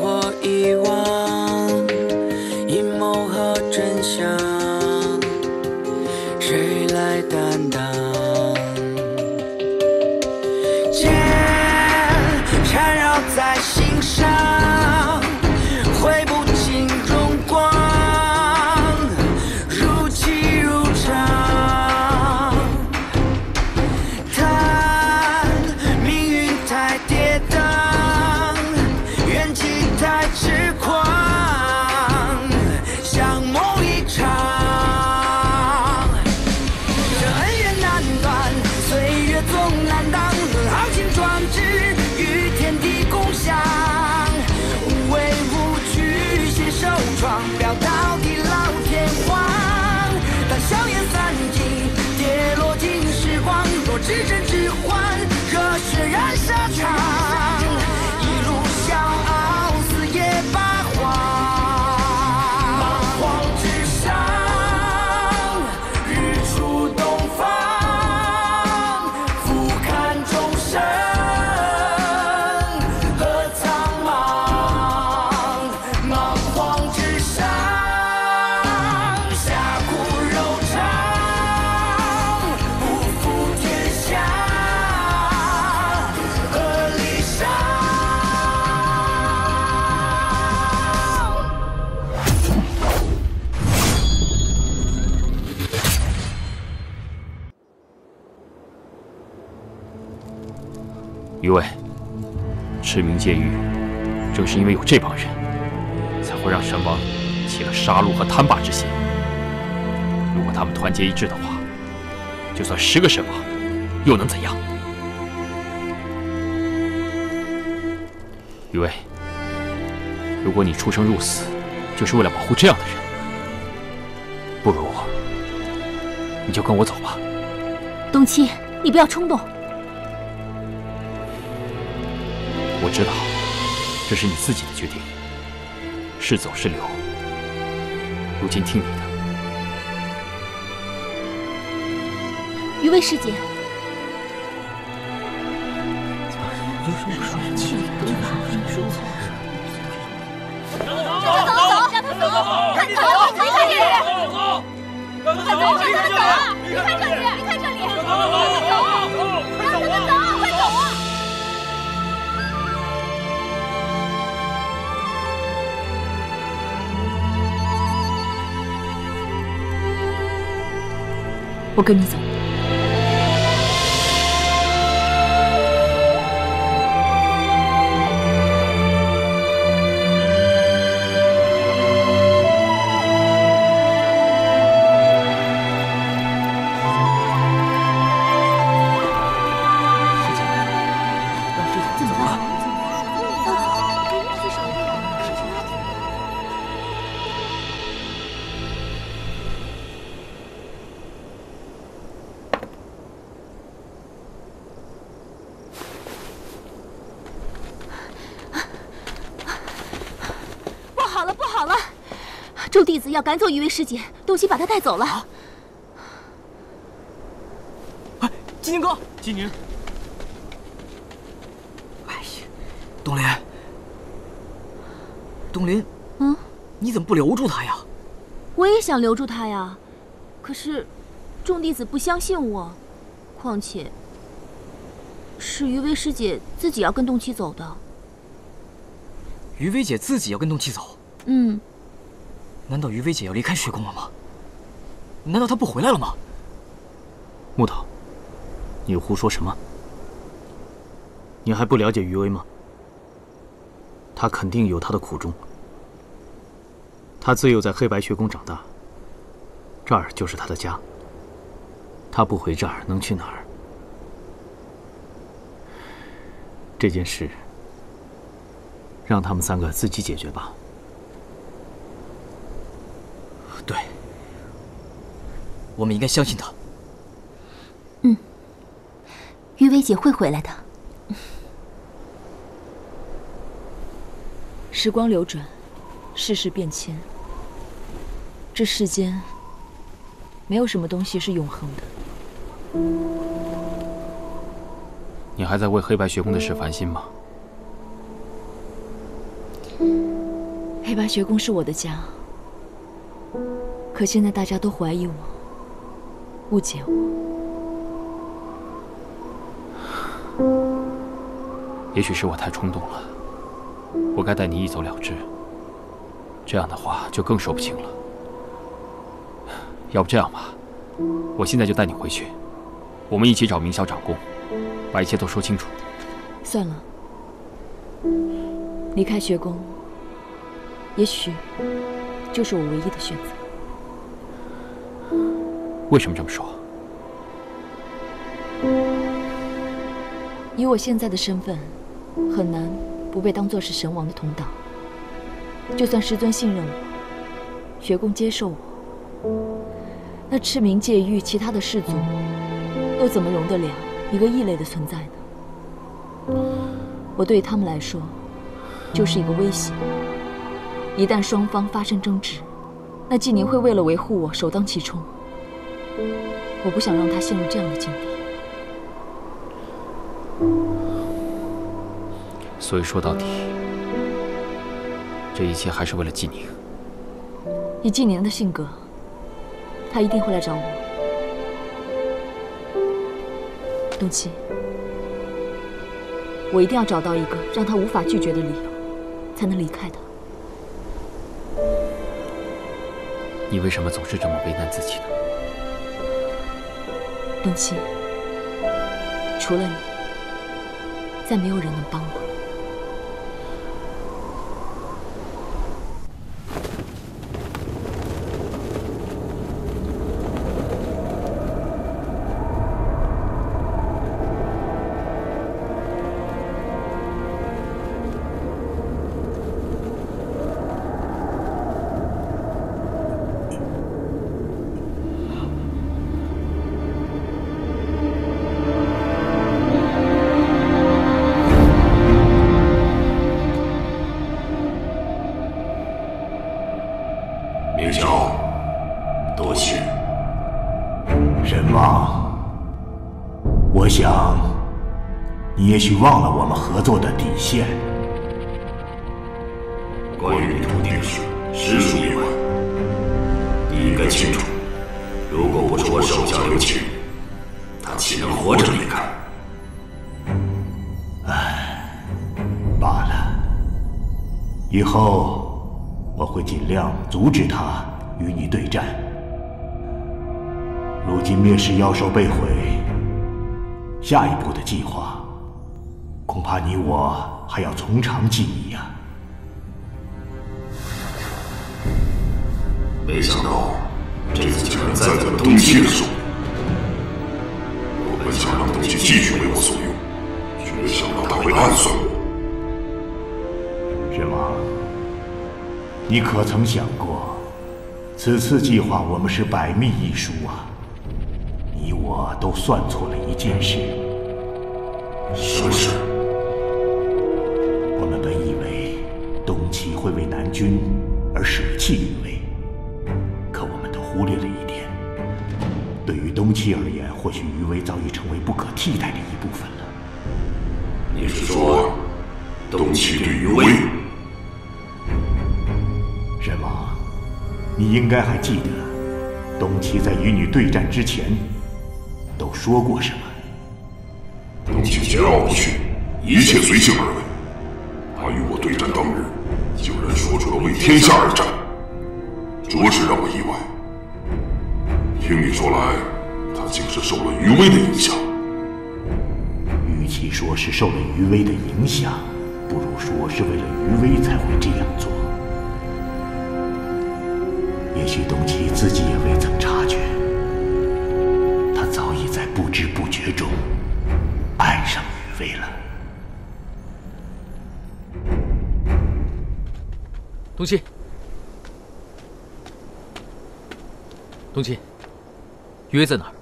或遗忘，阴谋和真相，谁来担当？剑缠绕在心上，挥不尽荣光，如泣如偿。叹命运太跌宕，怨气太痴狂，像梦一场。这恩怨难断，岁月总难当，豪情壮志与天地共享，无畏无惧携手闯，飙到地老天荒。当硝烟散尽，跌落尽时光，若至真只换热血燃沙场，一路笑傲，死也八荒。八荒之上，日出东方，俯瞰众生和苍茫。莽荒之上，侠骨柔肠，不负天下和理想。余卫，驰名界域，正是因为有这帮人，才会让神王起了杀戮和贪霸之心。如果他们团结一致的话，就算10个神王，又能怎样？余卫，如果你出生入死就是为了保护这样的人，不如你就跟我走吧。东七，你不要冲动。我知道，这是你自己的决定，是走是留，如今听你的。余卫师姐，让他走，看他离开这里！让他走，离开这里！离开这里！离开这里！让他走，让他走，快走啊！我跟你走。众弟子要赶走余卫师姐，东西把她带走了。哎，金宁哥，金宁，哎呀，东林，东林，你怎么不留住他呀？我也想留住他呀，可是众弟子不相信我，况且是余威师姐自己要跟东七走的。余威姐自己要跟东七走？难道余威姐要离开雪宫了吗？难道她不回来了吗？木头，你胡说什么？你还不了解余威吗？他肯定有他的苦衷。他自幼在黑白雪宫长大，这儿就是他的家。他不回这儿，能去哪儿？这件事，让他们3个自己解决吧。对，我们应该相信他。余薇姐会回来的。时光流转，世事变迁，这世间没有什么东西是永恒的。你还在为黑白学宫的事烦心吗？黑白学宫是我的家，可现在大家都怀疑我，误解我。也许是我太冲动了，我该带你一走了之。这样的话就更说不清了。要不这样吧，我现在就带你回去，我们一起找明霄长公，把一切都说清楚。算了，离开学宫，也许就是我唯一的选择。为什么这么说？以我现在的身份，很难不被当作是神王的同党。就算师尊信任我，学宫接受我，那赤明界域其他的氏族又怎么容得了一个异类的存在呢？我对于他们来说就是一个威胁。一旦双方发生争执，那纪宁会为了维护我首当其冲。我不想让他陷入这样的境地。所以说到底，这一切还是为了纪宁。以纪宁的性格，他一定会来找我。东七，我一定要找到一个让他无法拒绝的理由，才能离开他。你为什么总是这么为难自己呢？东七，除了你，再没有人能帮我。明霄，多谢。神王，我想你也许忘了我们合作的底线。关于土地事，实属意外。你应该清楚，如果不是我手下留情，他岂能活着离开？唉，罢了。以后我会尽量阻止他与你对战。如今灭世妖兽被毁，下一步的计划，恐怕你我还要从长计议呀。没想到这次竟然栽在了东七的手里。我本想让东七继续为我所用，却没想到他会暗算我。是吗？你可曾想过，此次计划我们是百密一疏啊！你我都算错了一件事。什么事？我们本以为东岐会为南军而舍弃余威，可我们都忽略了一点：对于东岐而言，或许余威早已成为不可替代的一部分了。你是说，东岐对余威？神王，你应该还记得，东岐在与你对战之前都说过什么？东岐桀骜不驯，一切随性而为。他与我对战当日，竟然说出了为天下而战，着实让我意外。听你说来，他竟是受了余威的影响。与其说是受了余威的影响，不如说是为了余威才会这样做。也许东岐自己也未曾察觉，他早已在不知不觉中爱上余威了。东岐，东岐，余威在哪儿？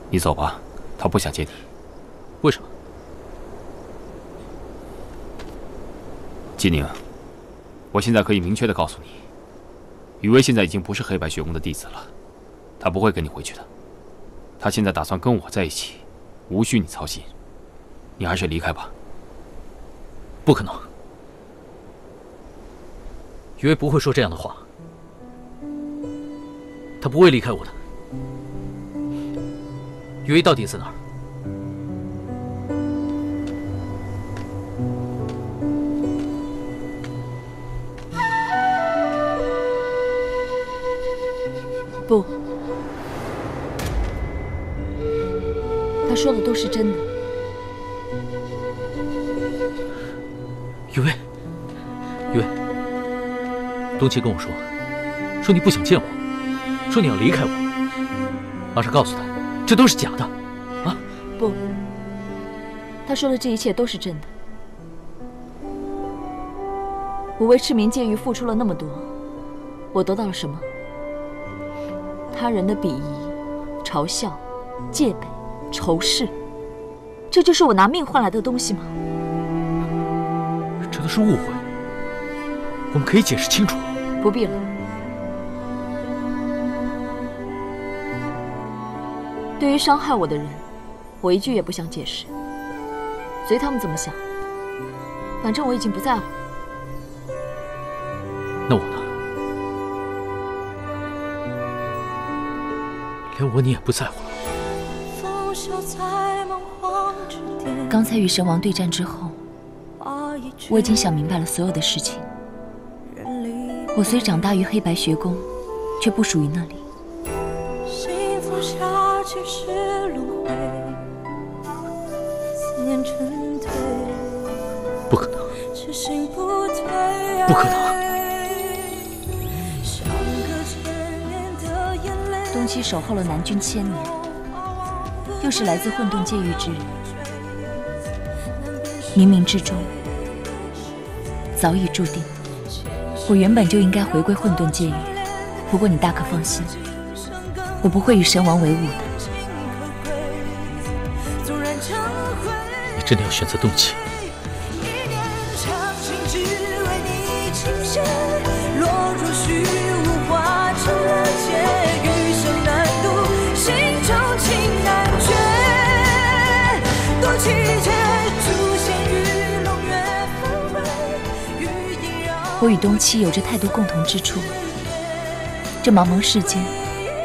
你走吧，他不想见你。为什么？纪宁，我现在可以明确的告诉你，余威现在已经不是黑白学宫的弟子了，他不会跟你回去的。他现在打算跟我在一起，无需你操心。你还是离开吧。不可能，于薇不会说这样的话，她不会离开我的。于薇到底在哪儿？不，他说的都是真的。于薇，于薇，东琪跟我说你不想见我，说你要离开我。马上告诉他，这都是假的，啊！不，他说的这一切都是真的。我为赤明戒域付出了那么多，我得到了什么？他人的鄙夷、嘲笑、戒备、仇视，这就是我拿命换来的东西吗？这都是误会，我们可以解释清楚。不必了。对于伤害我的人，我一句也不想解释，随他们怎么想，反正我已经不在乎。那我呢？连我你也不在乎了。刚才与神王对战之后，我已经想明白了所有的事情。我虽长大于黑白学宫，却不属于那里。不可能，不可能！东七守候了南君1000年，又是来自混沌界域之人，冥冥之中早已注定，我原本就应该回归混沌界域。不过你大可放心，我不会与神王为伍的。你真的要选择东琪？我与东七有着太多共同之处，这茫茫世间，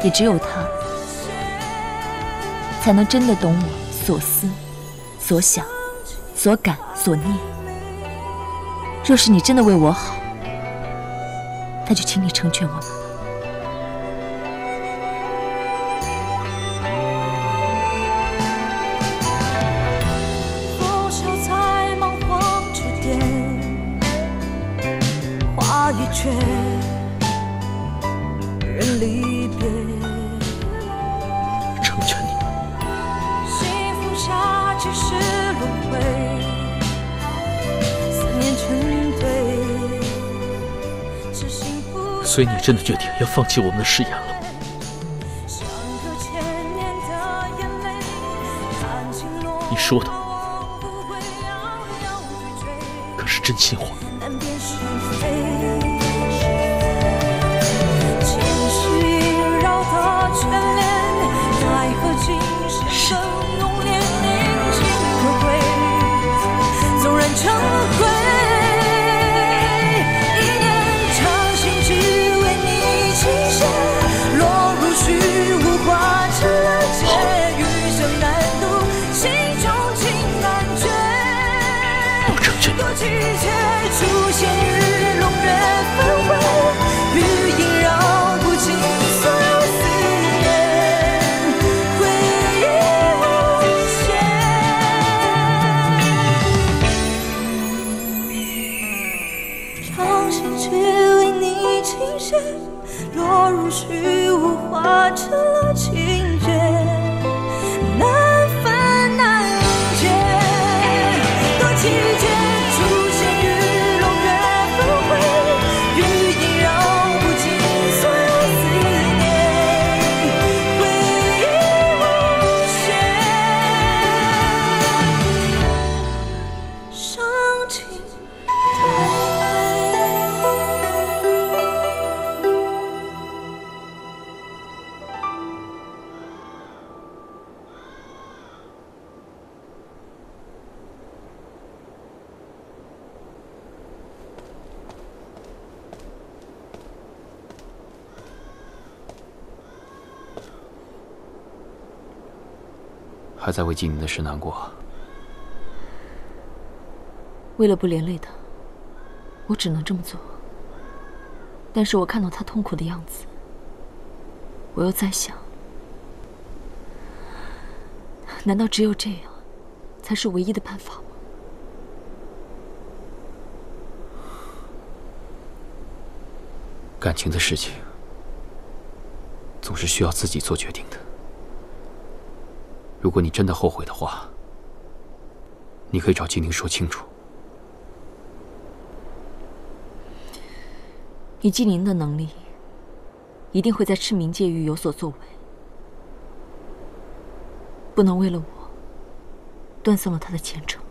也只有他才能真的懂我所思、所想、所感、所念。若是你真的为我好，那就请你成全我吧。人离别，成全你。幸福下几世轮回，思念成堆。所以你真的决定要放弃我们的誓言了？你说的可是真心话。落入虚无，化成了情节，难分难解。多情节出现于龙月纷飞，余音绕不尽所有思念，回忆无限，伤情还在为纪宁的事难过。为了不连累他，我只能这么做。但是我看到他痛苦的样子，我又在想，难道只有这样才是唯一的办法吗？感情的事情总是需要自己做决定的。如果你真的后悔的话，你可以找纪宁说清楚。以纪宁的能力，一定会在赤冥界域有所作为，不能为了我断送了他的前程。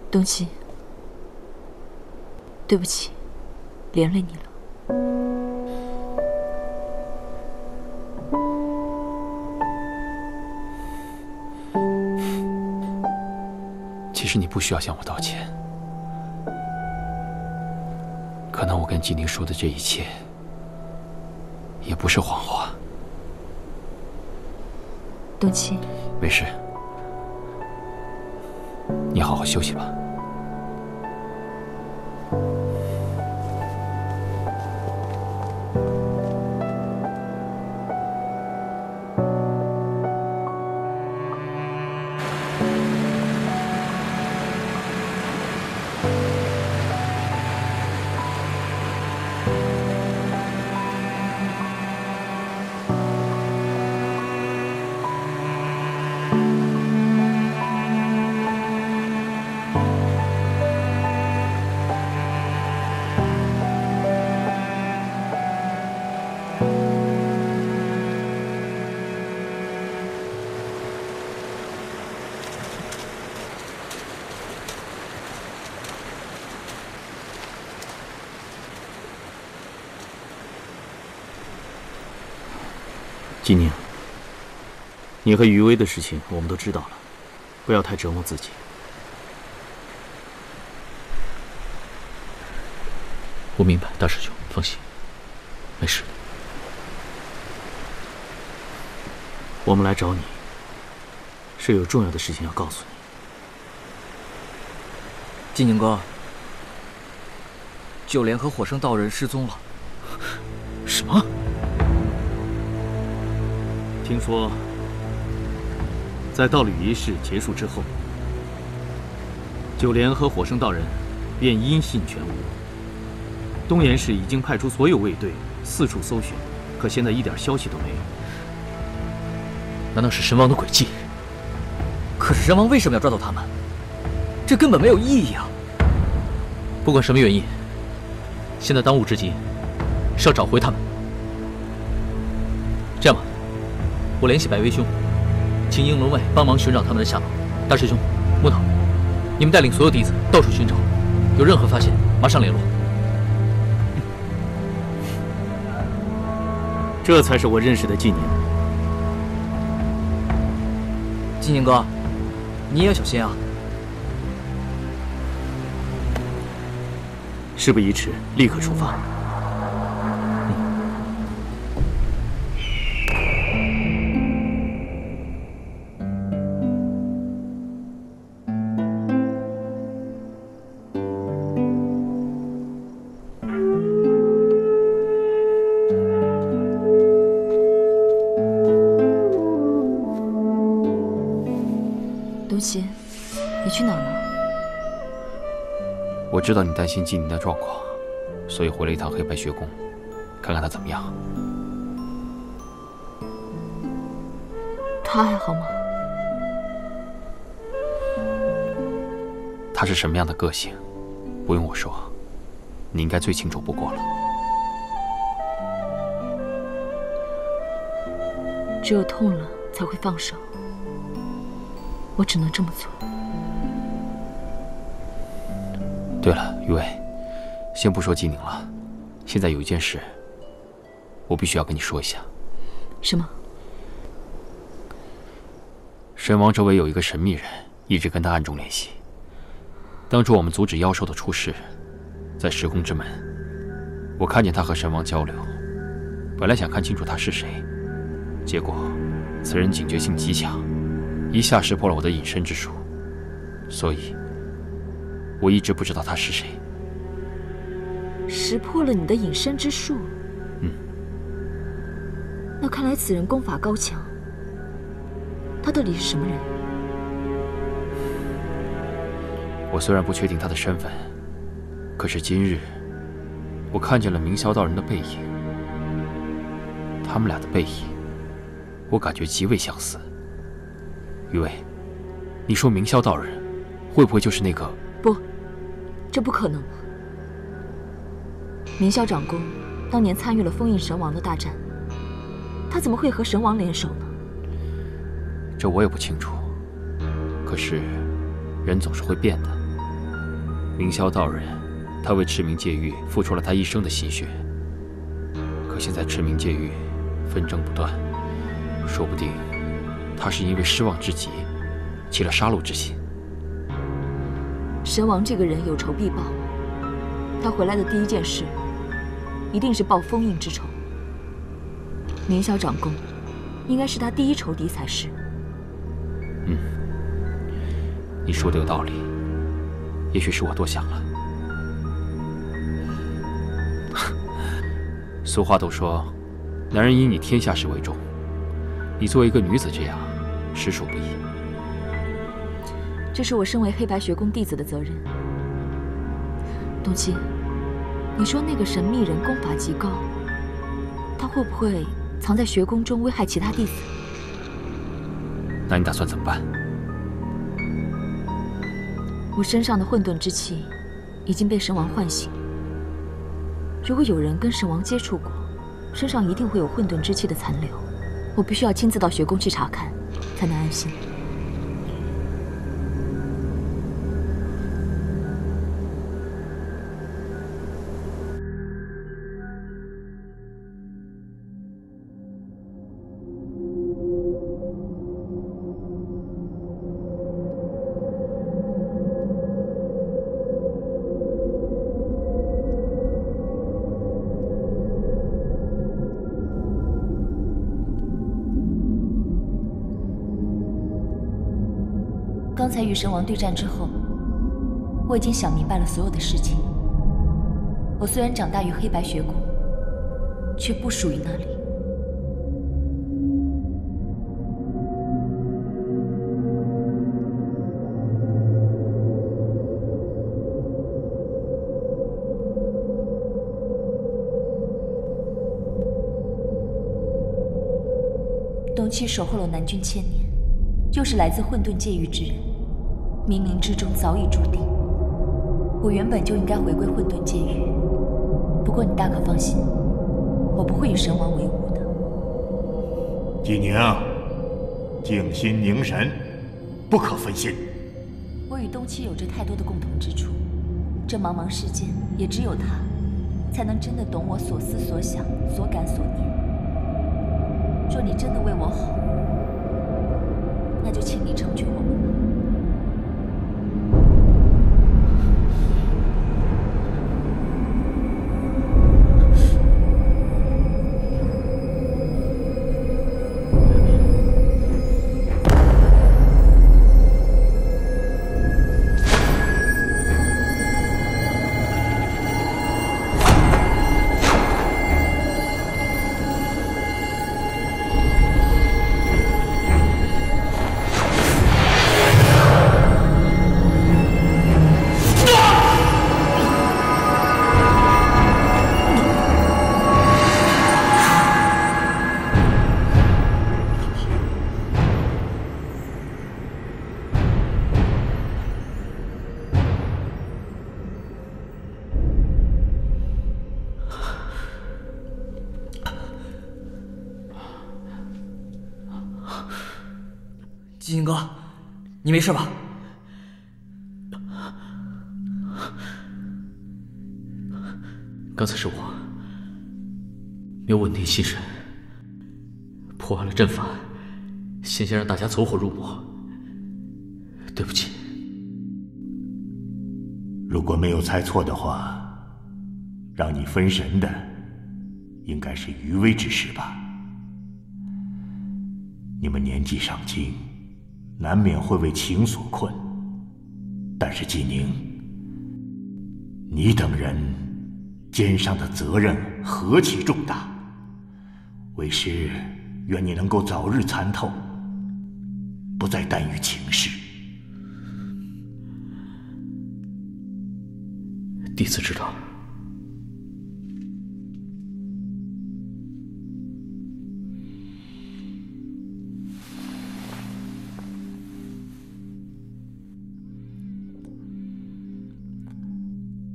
东西，对不起，连累你了。其实你不需要向我道歉。可能我跟纪宁说的这一切，也不是谎话。东七，没事，你好好休息吧。纪宁，你和余威的事情我们都知道了，不要太折磨自己。我明白，大师兄，放心，没事。我们来找你，是有重要的事情要告诉你。纪宁哥，九莲和火圣道人失踪了。什么？听说，在道侣仪式结束之后，九莲和火圣道人便音信全无。东岩市已经派出所有卫队四处搜寻，可现在一点消息都没有。难道是神王的诡计？可是神王为什么要抓走他们？这根本没有意义啊！不管什么原因，现在当务之急是要找回他们。这样吧，我联系百威兄，请英龙卫帮忙寻找他们的下落。大师兄，木头，你们带领所有弟子到处寻找，有任何发现马上联络。这才是我认识的纪宁。纪宁哥，你也要小心啊！事不宜迟，立刻出发。东西，你去哪儿了？我知道你担心纪宁的状况，所以回了一趟黑白学宫，看看他怎么样。他还好吗？他是什么样的个性，不用我说，你应该最清楚不过了。只有痛了才会放手，我只能这么做。对了，余伟，先不说纪宁了，现在有一件事，我必须要跟你说一下。什么？神王周围有一个神秘人，一直跟他暗中联系。当初我们阻止妖兽的出世，在时空之门，我看见他和神王交流，本来想看清楚他是谁，结果此人警觉性极强，一下识破了我的隐身之术，所以我一直不知道他是谁。识破了你的隐身之术？那看来此人功法高强。他到底是什么人？我虽然不确定他的身份，可是今日我看见了明霄道人的背影。他们俩的背影，我感觉极为相似。余卫，你说明霄道人会不会就是那个？不，这不可能。明霄长公当年参与了封印神王的大战，他怎么会和神王联手呢？这我也不清楚。可是人总是会变的。明霄道人，他为赤明界域付出了他一生的心血。可现在赤明界域纷争不断，说不定他是因为失望之极，起了杀戮之心。神王这个人有仇必报，他回来的第一件事，一定是报封印之仇。明霄长公，应该是他第一仇敌才是。你说的有道理，也许是我多想了。俗话都说，男人以你天下事为重，你作为一个女子这样，实属不易。这是我身为黑白学宫弟子的责任。董卿，你说那个神秘人功法极高，他会不会藏在学宫中危害其他弟子？那你打算怎么办？我身上的混沌之气已经被神王唤醒。如果有人跟神王接触过，身上一定会有混沌之气的残留。我必须要亲自到学宫去查看，才能安心。刚才与神王对战之后，我已经想明白了所有的事情。我虽然长大于黑白学宫，却不属于那里。董卿守候了南君1000年，又是来自混沌界域之人，冥冥之中早已注定。我原本就应该回归混沌界域，不过你大可放心，我不会与神王为伍的。纪宁，静心凝神，不可分心。我与东七有着太多的共同之处，这茫茫世间也只有他，才能真的懂我所思所想、所感所念。若你真的为我好，那就请你成全我们吧。基金哥，你没事吧？刚才是我没有稳定心神，破坏了阵法，险些让大家走火入魔，对不起。如果没有猜错的话，让你分神的应该是余威之事吧？你们年纪尚轻，难免会为情所困。但是季宁，你等人肩上的责任何其重大，为师愿你能够早日参透，不再耽于情事。弟子知道。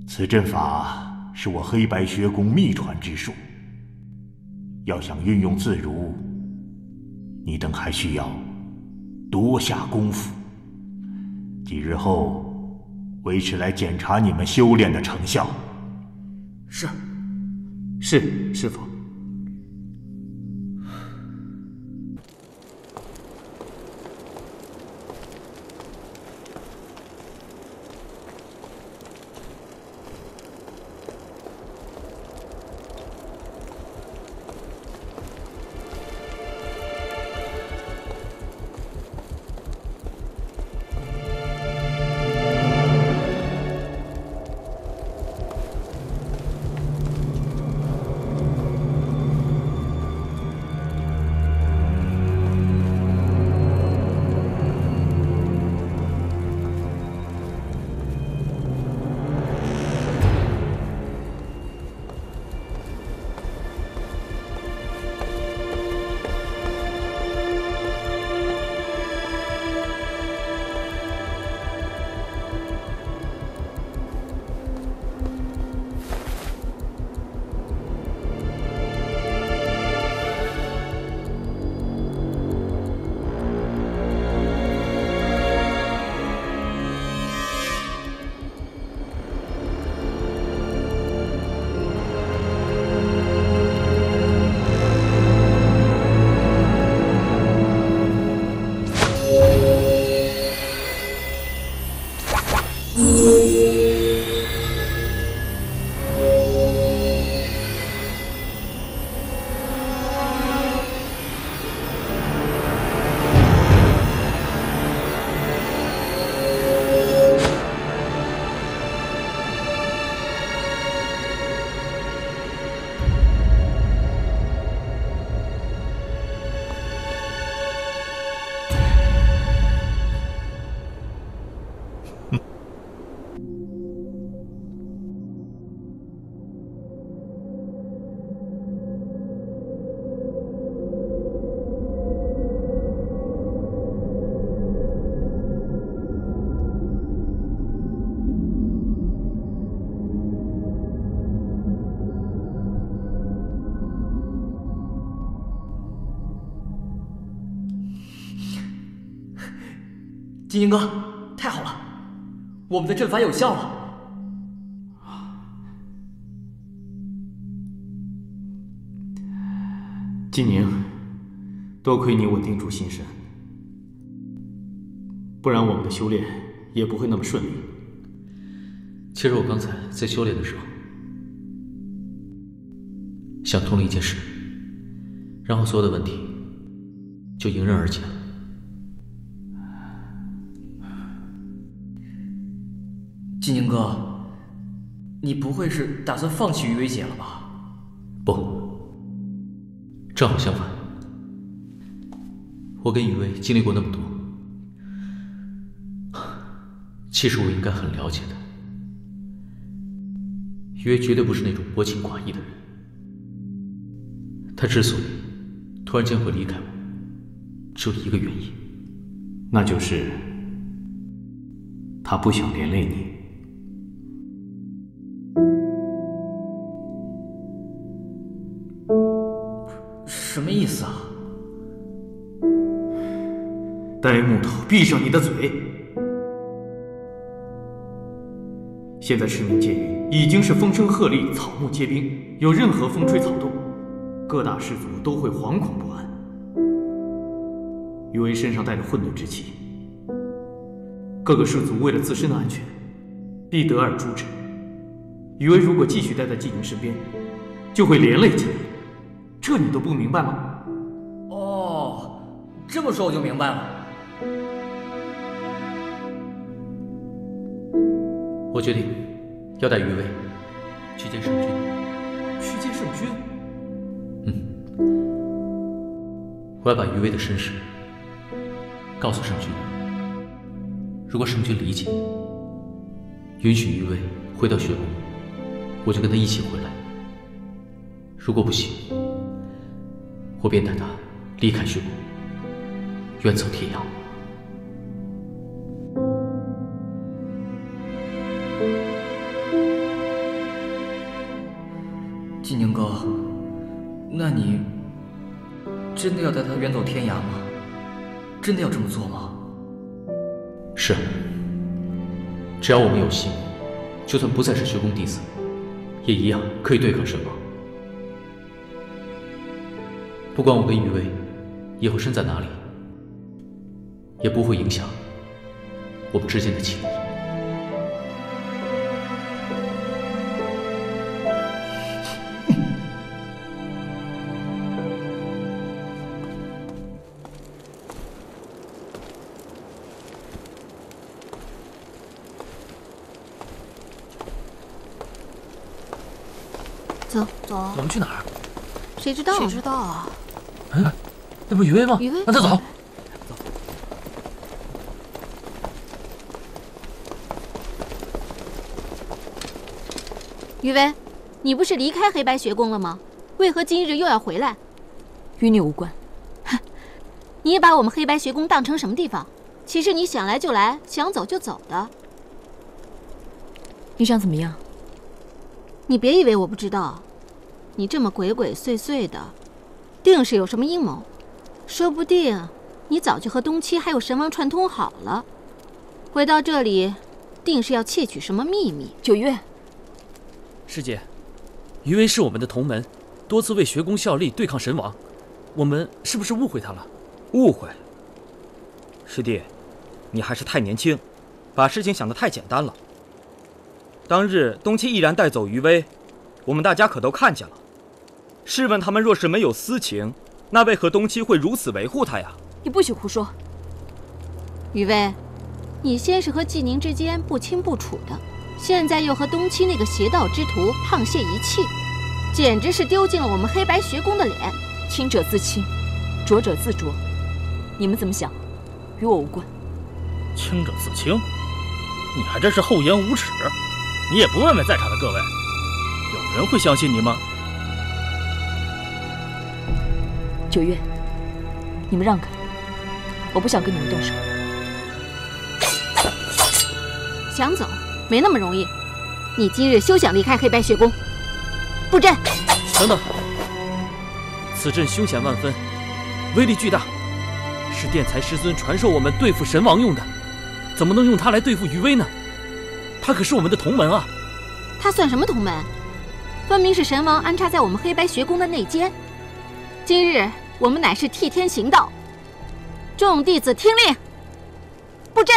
此阵法是我黑白学宫秘传之术，要想运用自如，你等还需要多下功夫。几日后，为师来检查你们修炼的成效。是，师父。金鹰哥，太好了，我们的阵法有效了。季宁，多亏你稳定住心神，不然我们的修炼也不会那么顺利。其实我刚才在修炼的时候，想通了一件事，然后所有的问题就迎刃而解了。金宁哥，你不会是打算放弃余薇姐了吧？不，正好相反。我跟余薇经历过那么多，其实我应该很了解的。余薇绝对不是那种薄情寡义的人，她之所以突然间会离开我，只有一个原因，那就是她不想连累你。什么意思啊？呆木头，闭上你的嘴！现在赤明界域已经是风声鹤唳，草木皆兵，有任何风吹草动，各大氏族都会惶恐不安。余威身上带着混沌之气，各个氏族为了自身的安全，必得而诛之。余威如果继续待在季宁身边，就会连累季宁。这你都不明白吗？哦，这么说我就明白了。我决定要带余威去见圣君。去见圣君？我要把余威的身世告诉圣君。如果圣君理解，允许余威回到雪宫，我就跟他一起回来；如果不行，我便带他离开雪宫，远走天涯。纪宁哥，那你真的要带他远走天涯吗？真的要这么做吗？是啊，只要我们有心，就算不再是学宫弟子，也一样可以对抗神王。不管我跟余威以后身在哪里，也不会影响我们之间的情谊。走，我们去哪儿？谁知道？谁知道啊？嗯，那不余威吗？余威，让他走。余威，你不是离开黑白学宫了吗？为何今日又要回来？与你无关。哼，你也把我们黑白学宫当成什么地方？其实你想来就来，想走就走的。你想怎么样？你别以为我不知道。你这么鬼鬼祟祟的，定是有什么阴谋。说不定你早就和东七还有神王串通好了，回到这里，定是要窃取什么秘密。九月，师姐，余威是我们的同门，多次为学宫效力，对抗神王，我们是不是误会他了？误会？师弟，你还是太年轻，把事情想得太简单了。当日东七毅然带走余威，我们大家可都看见了。试问他们若是没有私情，那为何东七会如此维护他呀？你不许胡说。余威，你先是和纪宁之间不清不楚的，现在又和东七那个邪道之徒沆瀣一气，简直是丢尽了我们黑白学宫的脸。清者自清，浊者自浊。你们怎么想，与我无关。清者自清？你还真是厚颜无耻！你也不问问在场的各位，有人会相信你吗？九月，你们让开，我不想跟你们动手。想走没那么容易，你今日休想离开黑白学宫。布阵！等等，此阵凶险万分，威力巨大，是殿才师尊传授我们对付神王用的，怎么能用它来对付余威呢？他可是我们的同门啊！他算什么同门？分明是神王安插在我们黑白学宫的内奸。今日我们乃是替天行道，众弟子听令，布阵！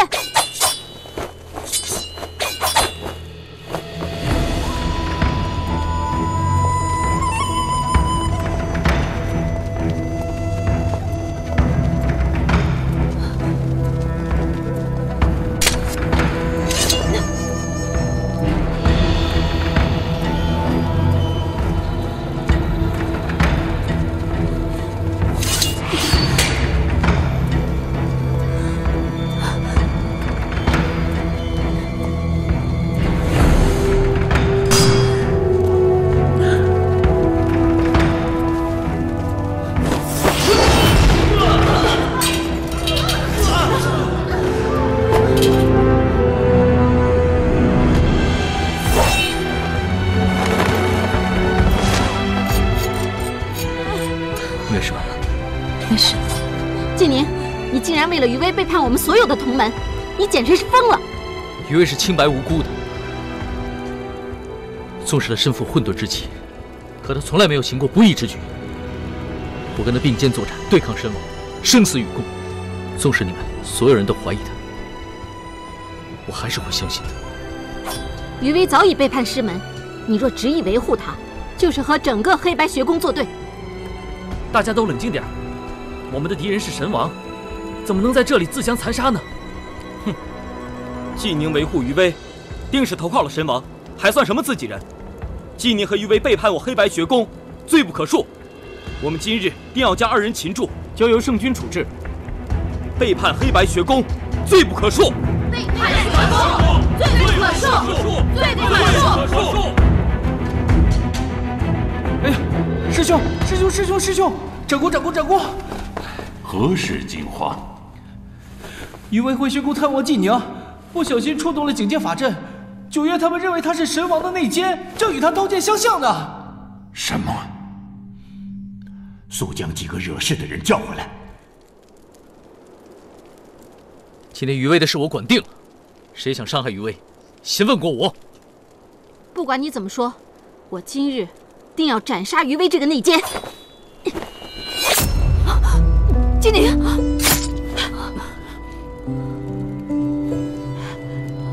为了余威背叛我们所有的同门，你简直是疯了！余威是清白无辜的，纵使他身负混沌之气，可他从来没有行过不义之举。我跟他并肩作战，对抗神王，生死与共。纵使你们所有人都怀疑他，我还是会相信的。余威早已背叛师门，你若执意维护他，就是和整个黑白学宫作对。大家都冷静点。我们的敌人是神王，怎么能在这里自相残杀呢？哼！纪宁维护余威，定是投靠了神王，还算什么自己人？纪宁和余威背叛我黑白学宫，罪不可恕。我们今日定要将二人擒住，交由圣君处置。背叛黑白学宫，罪不可恕！背叛学宫，罪不可恕！罪不可恕！哎呀，师兄！长官！何事惊慌？余威回学宫探望纪宁，不小心触动了警戒法阵。九月他们认为他是神王的内奸，正与他刀剑相向呢。什么？速将几个惹事的人叫回来。今天余威的事我管定了，谁想伤害余威，先问过我。不管你怎么说，我今日定要斩杀余威这个内奸。纪宁，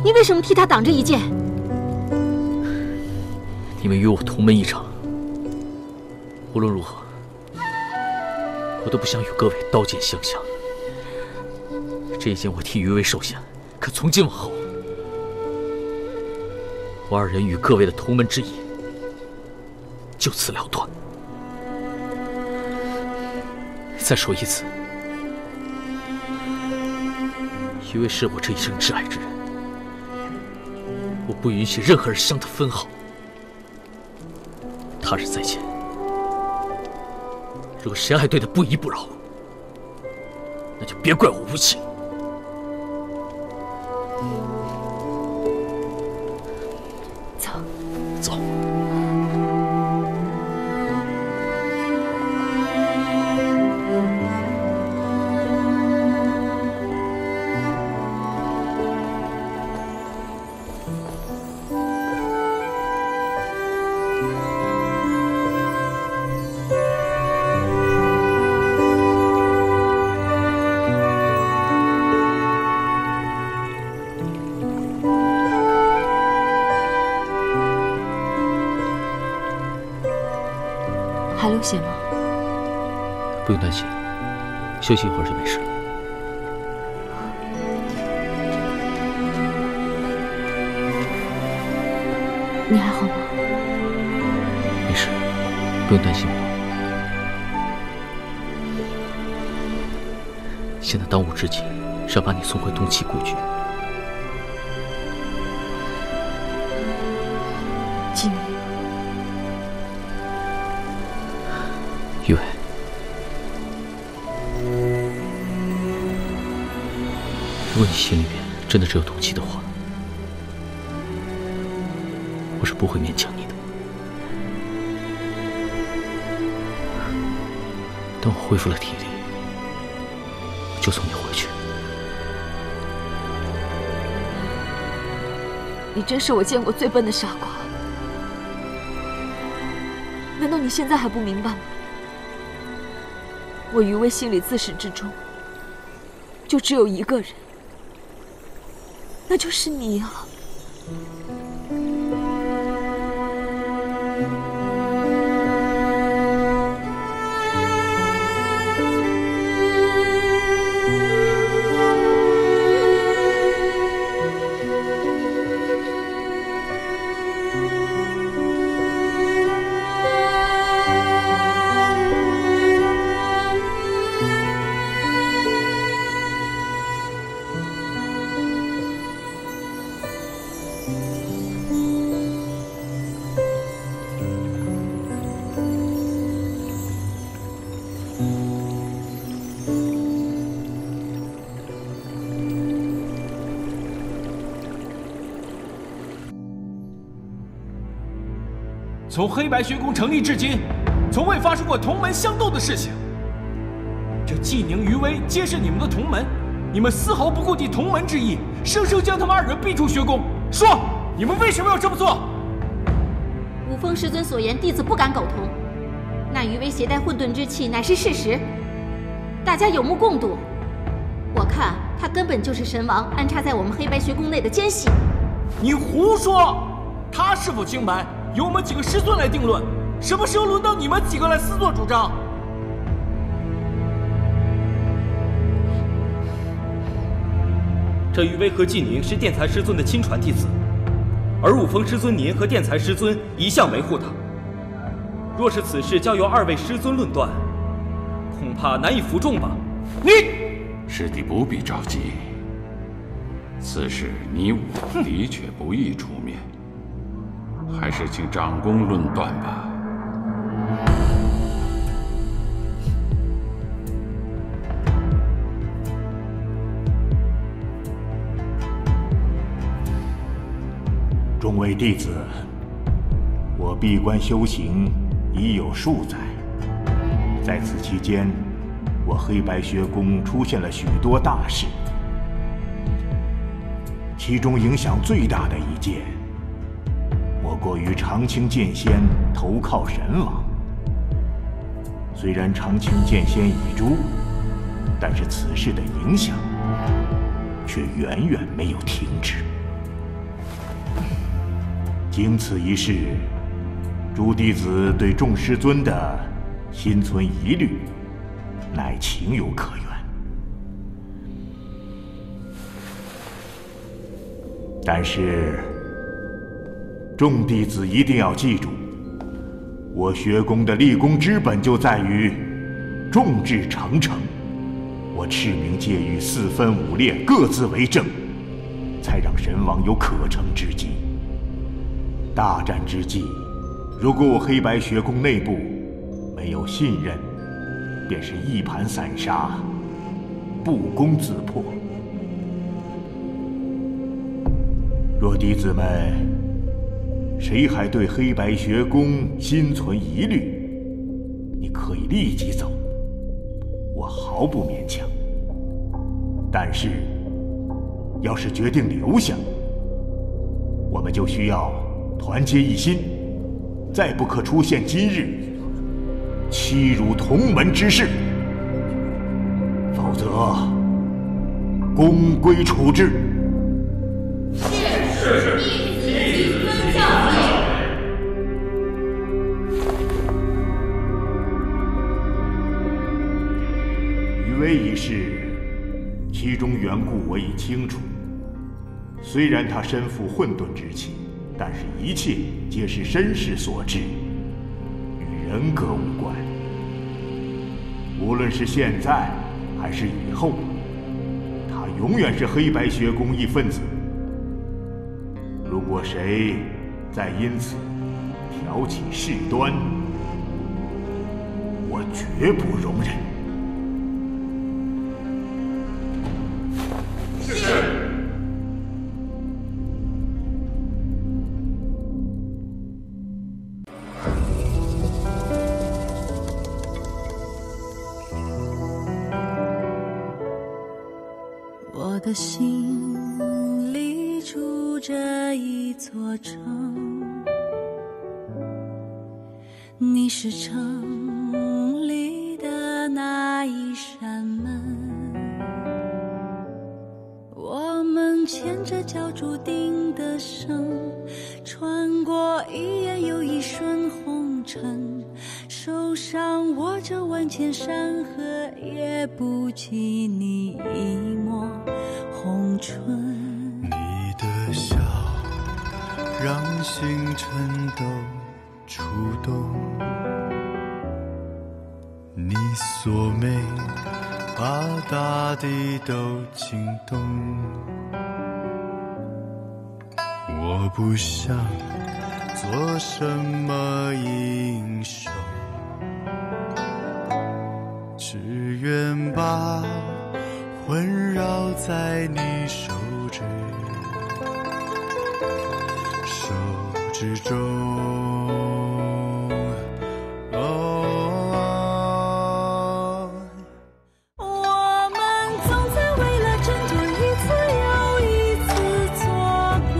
你为什么替他挡这一剑？你们与我同门一场，无论如何，我都不想与各位刀剑相向。这一剑我替余威受下，可从今往后，我二人与各位的同门之谊就此了断。再说一次，余威是我这一生挚爱之人，我不允许任何人伤他分毫。他日再见，如果谁还对他不依不饶，那就别怪我无情。走。还流血吗？不用担心，休息一会儿就没事了。你还好吗？没事，不用担心我。现在当务之急是要把你送回东岐故居。纪宁。余威，如果你心里面真的只有东岐的话，我是不会勉强你的。等我恢复了体力，我就送你回去。你真是我见过最笨的傻瓜。难道你现在还不明白吗？我余威心里自始至终就只有一个人，那就是你啊！从黑白学宫成立至今，从未发生过同门相斗的事情。这纪宁、余威皆是你们的同门，你们丝毫不顾及同门之义，生生将他们二人逼出学宫。说，你们为什么要这么做？五峰师尊所言，弟子不敢苟同。那余威携带混沌之气，乃是事实，大家有目共睹。我看他根本就是神王安插在我们黑白学宫内的奸细。你胡说！他是否清白，由我们几个师尊来定论。什么时候轮到你们几个来私作主张？这于威和纪宁是殿才师尊的亲传弟子，而五峰师尊您和殿才师尊一向维护他。若是此事交由二位师尊论断，恐怕难以服众吧？师弟不必着急，此事你我的确不易出面，还是请长公论断吧。众位弟子，我闭关修行已有数载，在此期间，我黑白学宫出现了许多大事，其中影响最大的一件，莫过于长青剑仙投靠神王。虽然长青剑仙已诛，但是此事的影响却远远没有停止。经此一事，诸弟子对众师尊的心存疑虑，乃情有可原。但是，众弟子一定要记住，我学宫的立功之本就在于众志成城。我赤明界域四分五裂，各自为政，才让神王有可乘之机。大战之际，如果我黑白学宫内部没有信任，便是一盘散沙，不攻自破。若弟子们谁还对黑白学宫心存疑虑，你可以立即走，我毫不勉强。但是，要是决定留下，我们就需要团结一心，再不可出现今日欺辱同门之事，否则公归处置。是，弟子遵教令。余威一事，其中缘故我已清楚。虽然他身负混沌之气，但是一切皆是身世所致，与人格无关。无论是现在还是以后，他永远是黑白学宫一分子。如果谁再因此挑起事端，我绝不容忍。是。我的心里住着一座城，你是城里的那一扇门，我们牵着脚注定的绳，穿过一眼又一瞬红尘，手上握着万千山河，也不及你一抹红唇。你的笑让星辰都触动，你锁眉把大地都惊动。我不想做什么英雄，只愿把环绕在你手指中。我们总在为了争夺一次又一次错过，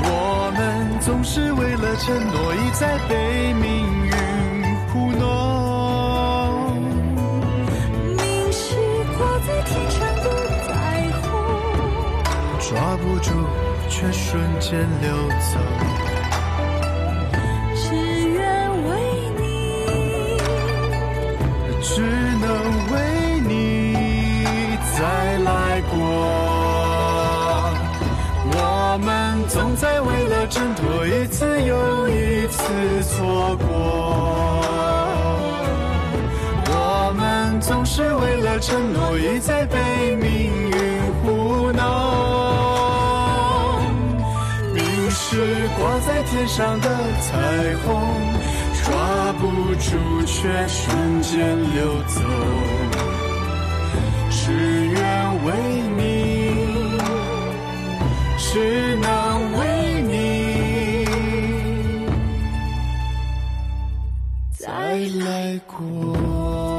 我们总是为了承诺一再被命运糊弄。凝视挂在天上的彩虹，抓不住却瞬间流走，只愿为你，只能为你再总在为了挣脱一次又一次错过。我们总是为了承诺一再被命运糊弄。明是挂在天上的彩虹，抓不住却瞬间流走。只愿为你，只能为你再来过。